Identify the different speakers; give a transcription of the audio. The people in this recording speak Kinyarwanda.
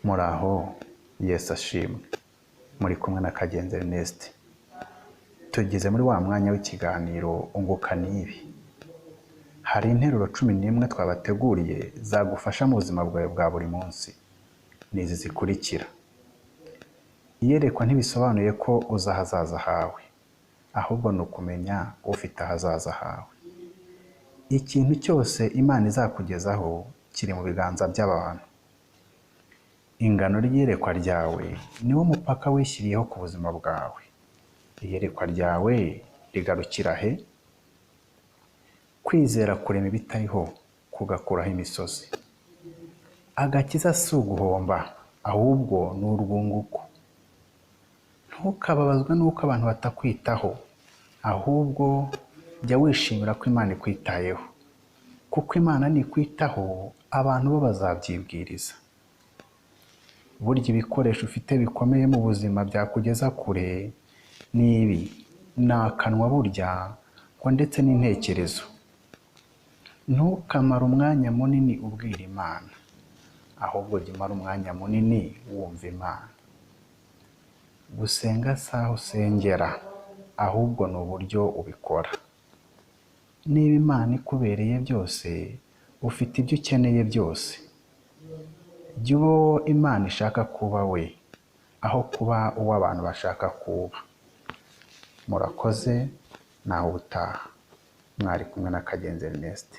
Speaker 1: Muraho, Yesu ashimwe. Muri kumwe na Kagenzi Ernest. Tugeze muri wa mwanya w'ikiganiro unguka nibi. Hari interuro 11 twabateguriye zagufasha mu buzima bwawe bwa buri munsi. Nizi zikurikira. Iyerekwa ntibisobanuye ko uzahazaza hawe, ahubwo ni ukumenya ufite ahazaza hawe. Ikintu cyose Imana izakugezaho kiri mu biganza by'abantu. Ingano ry'iyerekwa ryawe niwo mupaka wishyiriyeho ku buzima bwawe. Iyerekwa ryawe rigarukira he? Kwizera kurema ibitariho kugakuraho imisozi. Agakiza si uguhomba, ahubwo ni urwunguko. Ntukababazwe n'uko abantu batakwitaho, ahubwo jya wishimira ko Imana ikwitayeho, kuko Imana nikwitaho abantu bo bazabyibwiriza. Burya ibikoresho ufite bikomeye mu buzima byakugeza kure nibi, ni akanwa burya ngo ndetse n'intekerezo. Ntukamare umwanya munini ubwira Imana, ahubwo jya umara umwanya munini wumva Imana. Gusenga si aho usengera, ahubwo ni uburyo ubikora. Niba Imana ikubereye byose, ufite ibyo ukeneye byose. Jya uba uwo Imana ishaka kuba we, aho kuba uwo abantu bashaka kuba. Murakoze, naho ubutaha. Mwari kumwe na Kagenzi Ernest.